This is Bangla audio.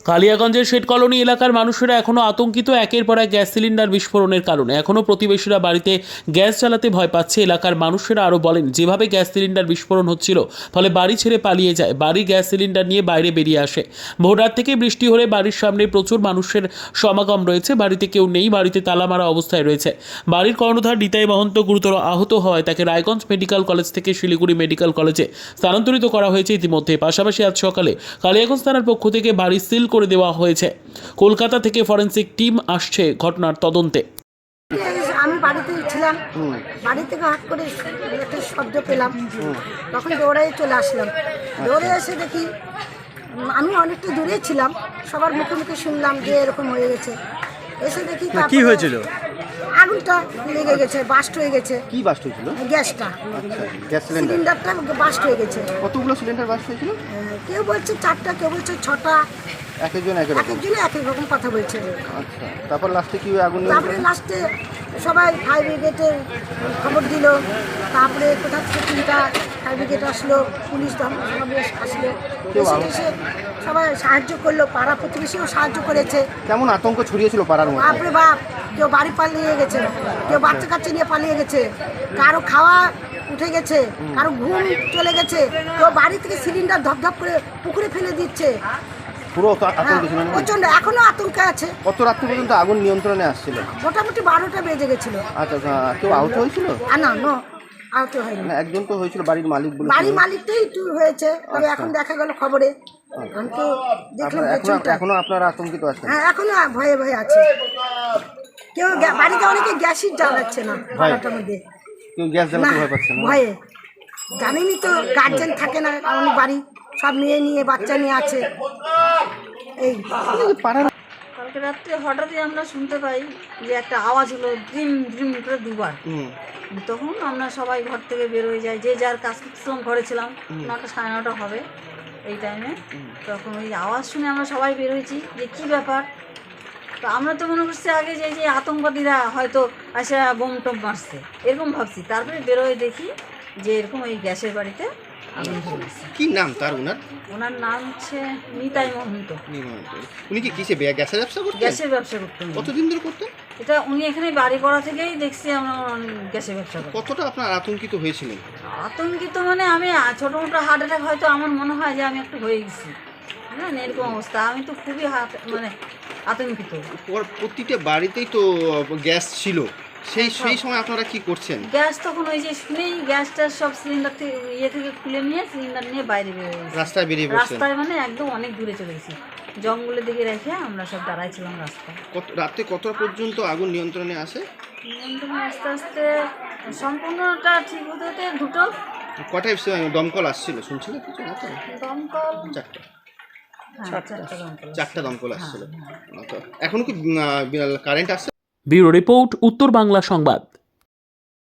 কালিয়াগঞ্জের শেড কলোনি এলাকার মানুষেরা এখনও আতঙ্কিত একের পর এক গ্যাস সিলিন্ডার বিস্ফোরণের কারণে। এখনও প্রতিবেশীরা বাড়িতে গ্যাস জ্বালাতে ভয় পাচ্ছে। এলাকার মানুষেরা আরও বলেন, যেভাবে গ্যাস সিলিন্ডার বিস্ফোরণ হচ্ছিল ফলে বাড়ি ছেড়ে পালিয়ে যায়, বাড়ির গ্যাস সিলিন্ডার নিয়ে বাইরে বেরিয়ে আসে। ভোররাত থেকে বৃষ্টি হলে বাড়ির সামনে প্রচুর মানুষের সমাগম রয়েছে। বাড়িতে কেউ নেই, বাড়িতে তালা মারা অবস্থায় রয়েছে। বাড়ির কর্ণধার নিতাই মহন্ত গুরুতর আহত হওয়ায় তাকে রায়গঞ্জ মেডিকেল কলেজ থেকে শিলিগুড়ি মেডিকেল কলেজে স্থানান্তরিত করা হয়েছে ইতিমধ্যে। পাশাপাশি আজ সকালে কালিয়াগঞ্জ থানার পক্ষ থেকে বাড়ি সিল করে দেওয়া হয়েছে। কলকাতা থেকে ফরেন্সিক টিম আসছে ঘটনার তদন্তে। আমি বাড়িতে ছিলাম, বাড়ি থেকে হাত করে একটা শব্দ পেলাম, তখন দৌড়াই চলে আসলাম। দৌড়ে এসে দেখি, আমি অনেকটা দূরে ছিলাম, সবার মুখে মুখে শুনলাম যে এরকম হয়ে গেছে। এসে দেখি কি হয়েছিল? আগুনটা লেগে গেছে, বাস্ট হয়ে গেছে। কি বাস্ট হয়েছিল? গ্যাসটা, আচ্ছা, গ্যাস সিলিন্ডার। সিলিন্ডারটা বাস্ট হয়ে গেছে। কতগুলো সিলিন্ডার বাস্ট হয়েছিল? কেউ বলছে 4টা, কেউ বলছে 6টা, একজন এক রকম। একজনে এক এক রকম কথা বলছে। আচ্ছা, তারপর লাস্টে কি আগুন? তারপরে লাস্টে সবাই ফায়ার ব্রিগেডের খবর দিল। তারপরে কোথা থেকে 3টা ফায়ার ব্রিগেড আসলো, পুলিশ সমাবেশ আসলো, এসে সবাই সাহায্য করলো, পাড়া প্রতিবেশীও সাহায্য করেছে। কেমন আতঙ্ক ছড়িয়েছিল পাড়ার মধ্যে? বাপরে বাপ, কেউ বাড়ি পালিয়ে গেছে, কেউ বাচ্চা কাচ্চা নিয়ে পালিয়ে গেছে, কারো খাওয়া উঠে গেছে, কারো ঘুম চলে গেছে, কেউ বাড়ি থেকে সিলিন্ডার ধপধপ করে পুকুরে ফেলে দিচ্ছে। পুরো আতঙ্ক ছিল। প্রচন্ড, এখনো আতঙ্কে আছে। কত রাত্রি পর্যন্ত আগুন নিয়ন্ত্রণে আসছিল? মোটামুটি 12টা বেজে গেছিল। আচ্ছা, কেউ আহত হয়েছিল? না, আহত হয়নি। একজন তো হয়েছিল, বাড়ির মালিক বলে। বাড়ির মালিকটাই একটু হয়েছে, তবে এখন দেখা গেল খবরে। আমি তো দেখলাম এখনো আপনারা আতঙ্কিত আছেন? হ্যাঁ, এখনো ভয়ে ভয়ে আছে। কেউ বাড়িতে অনেকে গ্যাসই জ্বালাচ্ছে না বাড়িটার মধ্যে। কেউ গ্যাস জ্বালাতে ভয় পাচ্ছে না? ভয়ে, জানেনই তো, গার্জেন থাকে না, অনেক বাড়ি সব মেয়ে নিয়ে বাচ্চা নিয়ে আছে। এই পাড়ার কালকে রাত্রে হঠাৎই আমরা শুনতে পাই যে একটা আওয়াজ হলো, ড্রিম ড্রিম করে দুবার। তখন আমরা সবাই ঘর থেকে বের হয়ে যাই, যে যার কাজ করছিলাম, ঘরে ছিলাম, 9টা 9:30 হবে এই টাইমে। তখন ওই আওয়াজ শুনে আমরা সবাই বের হয়েছি যে কী ব্যাপার। তো আমরা তো মনে করছি আগে যে আতঙ্কবাদীরা হয়তো আসে বোম টোম মারছে, এরকম ভাবছি। তারপরে বেরোয় দেখি যে এরকম ওই গ্যাসের বাড়িতে আগুন ধরেছে। কি নাম তার? ওনার নাম হচ্ছে নিতাই মহন্ত। উনি কি কিসে গ্যাসের ব্যবসা করতেন? গ্যাসের ব্যবসা করতেন। কতদিন ধরে করতেন এটা? উনি এখানে বাড়ি করা থেকেই দেখছি আমরা গ্যাসের ব্যবসা করি। কতটা আপনার আতঙ্কিত হয়েছিলেন? আতঙ্কিত মানে আমি ছোটো মোটো হার্ট অ্যাটাক হয়তো আমার মনে হয় যে আমি একটু হয়ে গেছি, হ্যাঁ, এরকম অবস্থা। আমি তো খুবই মানে আতঙ্কিত। প্রতিটা বাড়িতেই তো গ্যাস ছিল, সেই সময় আপনারা কি করছেন? গ্যাস তখন ওই যে শুনেই গ্যাসটা সব সিলিন্ডার থেকে থেকে খুলে নিয়ে সিলিন্ডার নিয়ে বাইরে বেরিয়ে গেছি, রাস্তায় বেরিয়ে পড়ছেন? রাস্তায় মানে একদম অনেক দূরে চলে গেছি, জঙ্গলের দিকে রেখে আমরা সব দাঁড়াইছিলাম রাস্তায়। রাতে কতটা পর্যন্ত আগুন নিয়ন্ত্রণে আসে? নিয়ন্ত্রণে আস্তে আস্তে সম্পূর্ণটা ঠিক হতে হতে 2টো। কটায় দমকল আসছিল শুনছিলেন? দমকল 4টা। হ্যাঁ, 4টা দমকল আসছিল। এখনো কি কারেন্ট আসছে? ব্যুরো রিপোর্ট, উত্তর বাংলা সংবাদ।